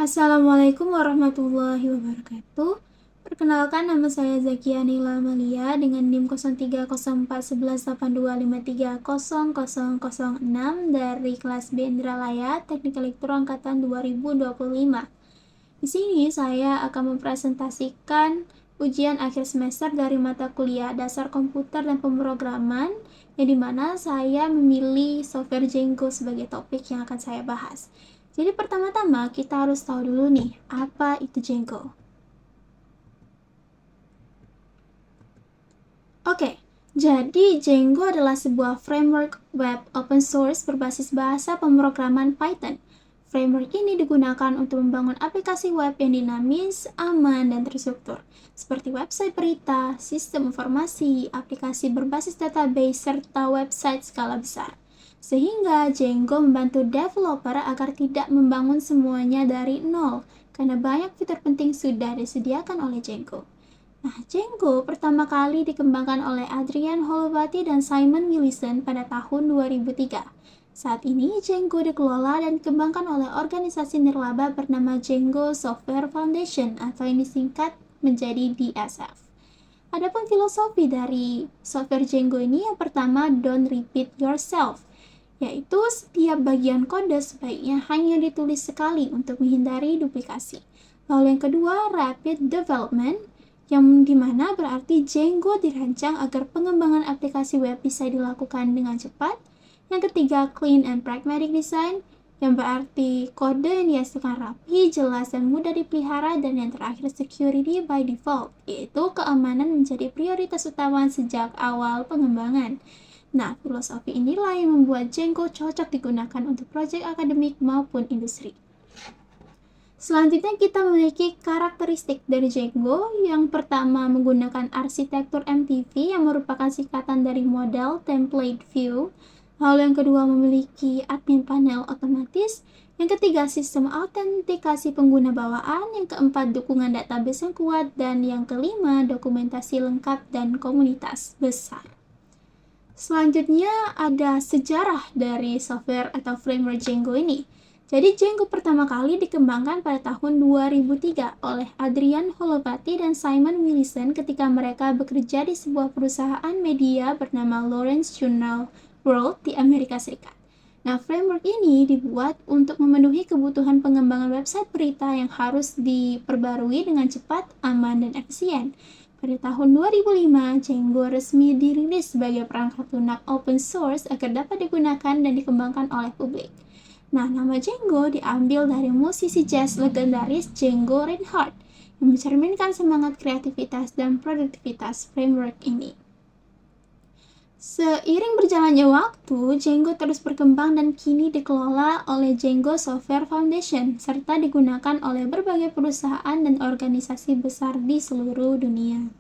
Assalamualaikum warahmatullahi wabarakatuh. Perkenalkan, nama saya Zakia Nila Amalia dengan NIM 03041181230006 dari kelas B Indralaya Teknik Elektro angkatan 2025. Di sini saya akan mempresentasikan ujian akhir semester dari mata kuliah Dasar Komputer dan Pemrograman, yang dimana saya memilih software Django sebagai topik yang akan saya bahas. Jadi pertama-tama kita harus tahu dulu nih, apa itu Django. Oke, jadi Django adalah sebuah framework web open source berbasis bahasa pemrograman Python. Framework ini digunakan untuk membangun aplikasi web yang dinamis, aman, dan terstruktur, seperti website berita, sistem informasi, aplikasi berbasis database, serta website skala besar. Sehingga Django membantu developer agar tidak membangun semuanya dari nol, karena banyak fitur penting sudah disediakan oleh Django. Nah, Django pertama kali dikembangkan oleh Adrian Holowati dan Simon Willison pada tahun 2003. Saat ini, Django dikelola dan dikembangkan oleh organisasi nirlaba bernama Django Software Foundation atau yang disingkat menjadi DSF. Adapun filosofi dari software Django ini, yang pertama, don't repeat yourself, yaitu setiap bagian kode sebaiknya hanya ditulis sekali untuk menghindari duplikasi. Lalu yang kedua, rapid development, yang dimana berarti Django dirancang agar pengembangan aplikasi web bisa dilakukan dengan cepat. Yang ketiga, clean and pragmatic design, yang berarti kode yang dihasilkan rapi, jelas, dan mudah dipelihara. Dan yang terakhir, security by default, yaitu keamanan menjadi prioritas utama sejak awal pengembangan. Nah, filosofi inilah yang membuat Django cocok digunakan untuk proyek akademik maupun industri. Selanjutnya kita memiliki karakteristik dari Django. Yang pertama, menggunakan arsitektur MTV yang merupakan singkatan dari model template view. Lalu yang kedua, memiliki admin panel otomatis. Yang ketiga, sistem autentikasi pengguna bawaan. Yang keempat, dukungan database yang kuat. Dan yang kelima, dokumentasi lengkap dan komunitas besar. Selanjutnya ada sejarah dari software atau framework Django ini. Jadi Django pertama kali dikembangkan pada tahun 2003 oleh Adrian Holowati dan Simon Willison ketika mereka bekerja di sebuah perusahaan media bernama Lawrence Journal World di Amerika Serikat. Nah, framework ini dibuat untuk memenuhi kebutuhan pengembangan website berita yang harus diperbarui dengan cepat, aman, dan efisien. Pada tahun 2005, Django resmi dirilis sebagai perangkat lunak open source agar dapat digunakan dan dikembangkan oleh publik. Nah, nama Django diambil dari musisi jazz legendaris Django Reinhardt yang mencerminkan semangat kreativitas dan produktivitas framework ini. Seiring berjalannya waktu, Django terus berkembang dan kini dikelola oleh Django Software Foundation serta digunakan oleh berbagai perusahaan dan organisasi besar di seluruh dunia.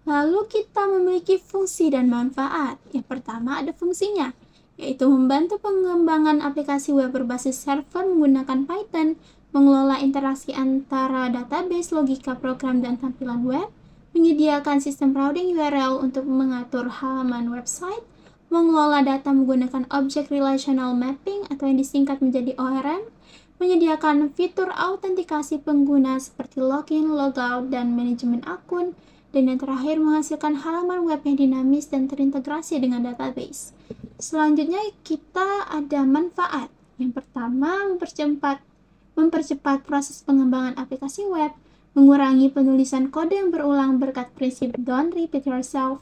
Lalu kita memiliki fungsi dan manfaat. Yang pertama ada fungsinya, yaitu membantu pengembangan aplikasi web berbasis server menggunakan Python, mengelola interaksi antara database, logika program, dan tampilan web, menyediakan sistem routing URL untuk mengatur halaman website, mengelola data menggunakan Object Relational Mapping atau yang disingkat menjadi ORM, menyediakan fitur autentikasi pengguna seperti login, logout, dan manajemen akun, dan yang terakhir menghasilkan halaman web yang dinamis dan terintegrasi dengan database. Selanjutnya kita ada manfaat. Yang pertama, mempercepat proses pengembangan aplikasi web, mengurangi penulisan kode yang berulang berkat prinsip don't repeat yourself,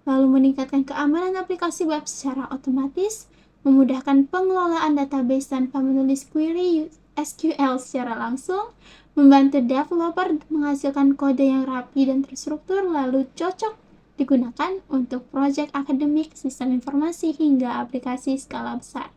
lalu meningkatkan keamanan aplikasi web secara otomatis, memudahkan pengelolaan database tanpa menulis query SQL secara langsung, membantu developer menghasilkan kode yang rapi dan terstruktur, lalu cocok digunakan untuk proyek akademik, sistem informasi, hingga aplikasi skala besar.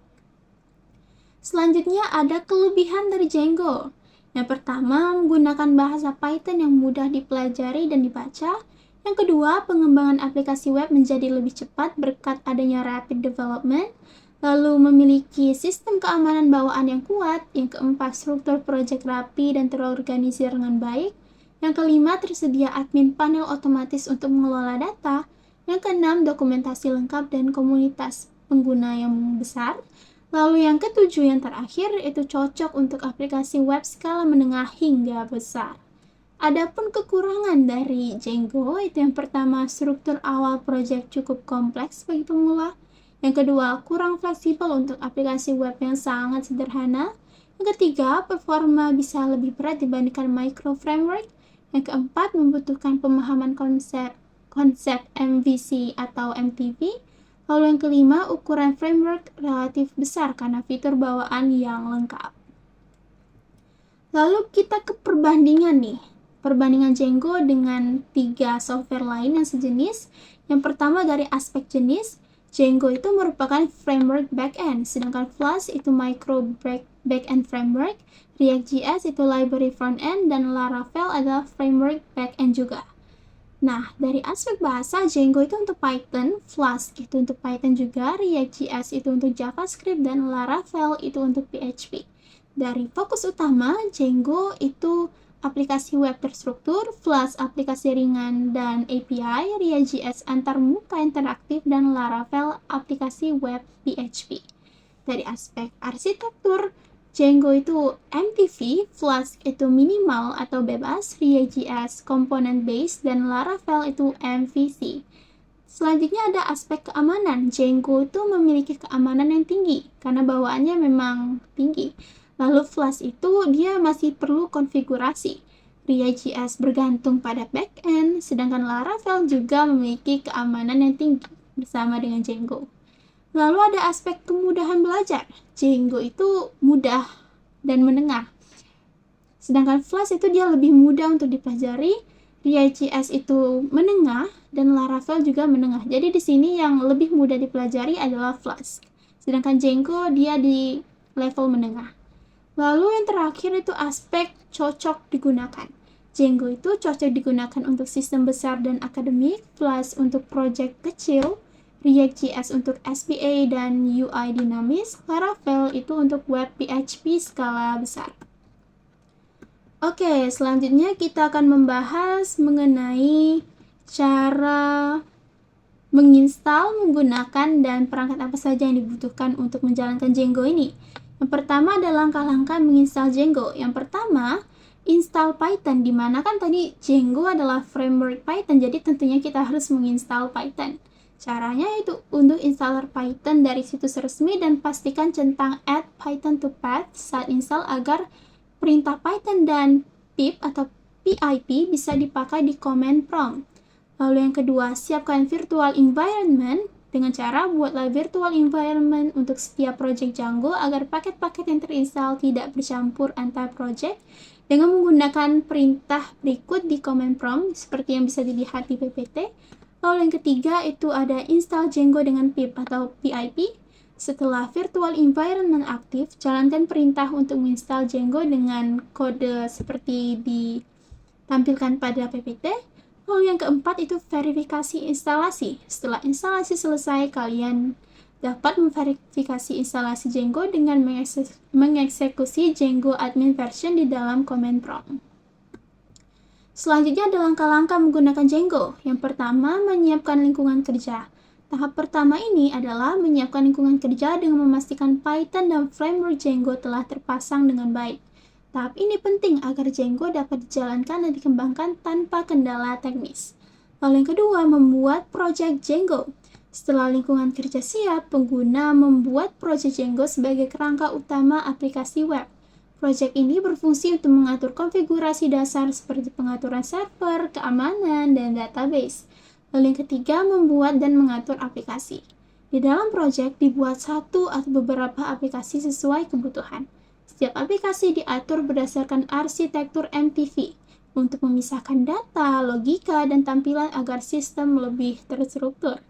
Selanjutnya ada kelebihan dari Django. Yang pertama, menggunakan bahasa Python yang mudah dipelajari dan dibaca. Yang kedua, pengembangan aplikasi web menjadi lebih cepat berkat adanya rapid development. Lalu memiliki sistem keamanan bawaan yang kuat. Yang keempat, struktur proyek rapi dan terorganisir dengan baik. Yang kelima, tersedia admin panel otomatis untuk mengelola data. Yang keenam, dokumentasi lengkap dan komunitas pengguna yang besar. Lalu yang ketujuh, yang terakhir, itu cocok untuk aplikasi web skala menengah hingga besar. Adapun kekurangan dari Django, itu yang pertama, struktur awal proyek cukup kompleks bagi pemula. Yang kedua, kurang fleksibel untuk aplikasi web yang sangat sederhana. Yang ketiga, performa bisa lebih berat dibandingkan micro framework. Yang keempat, membutuhkan pemahaman konsep MVC atau MTV. Lalu yang kelima, ukuran framework relatif besar karena fitur bawaan yang lengkap. Lalu kita ke perbandingan nih. Perbandingan Django dengan 3 software lain yang sejenis. Yang pertama dari aspek jenis, Django itu merupakan framework backend, sedangkan Flask itu micro backend framework, React.js itu library frontend, dan Laravel adalah framework backend juga. Nah, dari aspek bahasa, Django itu untuk Python, Flask itu untuk Python juga, React.js itu untuk JavaScript, dan Laravel itu untuk PHP. Dari fokus utama, Django itu aplikasi web terstruktur, Flask aplikasi ringan dan API, React.js antarmuka interaktif, dan Laravel aplikasi web PHP. Dari aspek arsitektur, Django itu MTV, Flask itu minimal atau bebas, React.js component based, dan Laravel itu MVC. Selanjutnya ada aspek keamanan. Django itu memiliki keamanan yang tinggi karena bawaannya memang tinggi. Lalu Flask itu dia masih perlu konfigurasi. React.js bergantung pada backend, sedangkan Laravel juga memiliki keamanan yang tinggi bersama dengan Django. Lalu ada aspek kemudahan belajar. Django itu mudah dan menengah. Sedangkan Flask itu dia lebih mudah untuk dipelajari, React.js itu menengah, dan Laravel juga menengah. Jadi di sini yang lebih mudah dipelajari adalah Flask. Sedangkan Django dia di level menengah. Lalu yang terakhir itu aspek cocok digunakan. Django itu cocok digunakan untuk sistem besar dan akademik, Flask untuk project kecil, React.js untuk SPA dan UI dinamis, Laravel itu untuk web PHP skala besar. Oke, selanjutnya kita akan membahas mengenai cara menginstal, menggunakan, dan perangkat apa saja yang dibutuhkan untuk menjalankan Django ini. Yang pertama adalah langkah-langkah menginstal Django. Yang pertama, install Python, dimana kan tadi Django adalah framework Python, jadi tentunya kita harus menginstal Python. Caranya itu untuk installer Python dari situs resmi dan pastikan centang add Python to path saat install agar perintah Python dan pip atau PIP bisa dipakai di command prompt. Lalu yang kedua, siapkan virtual environment dengan cara buatlah virtual environment untuk setiap project Django agar paket-paket yang terinstall tidak bercampur antar project dengan menggunakan perintah berikut di command prompt seperti yang bisa dilihat di PPT. Lalu yang ketiga itu ada install Django dengan pip atau PIP. Setelah virtual environment aktif, jalankan perintah untuk menginstal Django dengan kode seperti ditampilkan pada PPT. Lalu yang keempat itu verifikasi instalasi. Setelah instalasi selesai, kalian dapat memverifikasi instalasi Django dengan mengeksekusi Django admin version di dalam command prompt. Selanjutnya ada langkah-langkah menggunakan Django. Yang pertama, menyiapkan lingkungan kerja. Tahap pertama ini adalah menyiapkan lingkungan kerja dengan memastikan Python dan framework Django telah terpasang dengan baik. Tahap ini penting agar Django dapat dijalankan dan dikembangkan tanpa kendala teknis. Lalu yang kedua, membuat project Django. Setelah lingkungan kerja siap, pengguna membuat project Django sebagai kerangka utama aplikasi web. Project ini berfungsi untuk mengatur konfigurasi dasar seperti pengaturan server, keamanan, dan database. Lalu yang ketiga, membuat dan mengatur aplikasi. Di dalam project dibuat satu atau beberapa aplikasi sesuai kebutuhan. Setiap aplikasi diatur berdasarkan arsitektur MTV untuk memisahkan data, logika, dan tampilan agar sistem lebih terstruktur.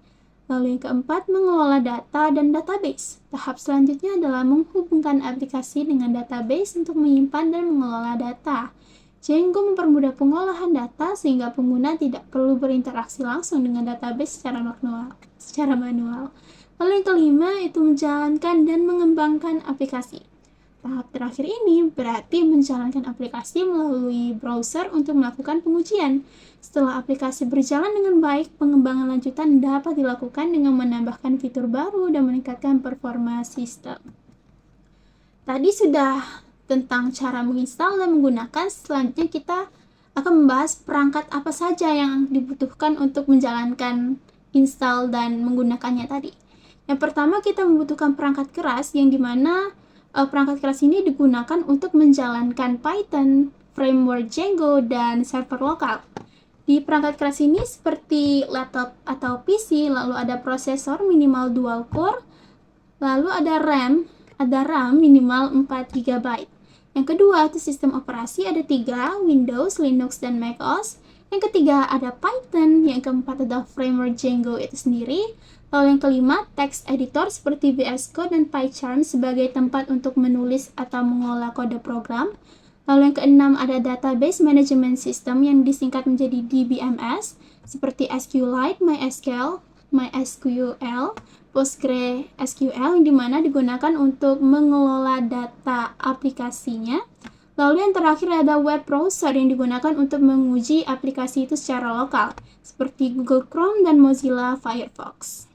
Lalu yang keempat, mengelola data dan database. Tahap selanjutnya adalah menghubungkan aplikasi dengan database untuk menyimpan dan mengelola data. Django mempermudah pengolahan data sehingga pengguna tidak perlu berinteraksi langsung dengan database secara manual. Lalu yang kelima itu menjalankan dan mengembangkan aplikasi. Tahap terakhir ini berarti menjalankan aplikasi melalui browser untuk melakukan pengujian. Setelah aplikasi berjalan dengan baik, pengembangan lanjutan dapat dilakukan dengan menambahkan fitur baru dan meningkatkan performa sistem. Tadi sudah tentang cara menginstal dan menggunakan. Selanjutnya kita akan membahas perangkat apa saja yang dibutuhkan untuk menjalankan install dan menggunakannya tadi. Yang pertama, kita membutuhkan perangkat keras yang dimana perangkat keras ini digunakan untuk menjalankan Python, framework Django, dan server lokal. Di perangkat keras ini seperti laptop atau PC, lalu ada prosesor minimal dual core, lalu ada RAM minimal 4 GB. Yang kedua itu sistem operasi, ada 3, Windows, Linux, dan macOS. Yang ketiga ada Python. Yang keempat ada framework Django itu sendiri. Lalu yang kelima, text editor seperti VS Code dan PyCharm sebagai tempat untuk menulis atau mengolah kode program. Lalu yang keenam ada database management system yang disingkat menjadi DBMS seperti SQLite, MySQL, PostgreSQL yang dimana digunakan untuk mengelola data aplikasinya. Lalu yang terakhir ada web browser yang digunakan untuk menguji aplikasi itu secara lokal seperti Google Chrome dan Mozilla Firefox.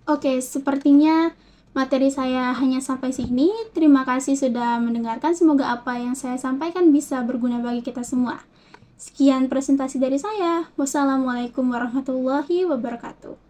Oke, sepertinya materi saya hanya sampai sini. Terima kasih sudah mendengarkan. Semoga apa yang saya sampaikan bisa berguna bagi kita semua. Sekian presentasi dari saya. Wassalamualaikum warahmatullahi wabarakatuh.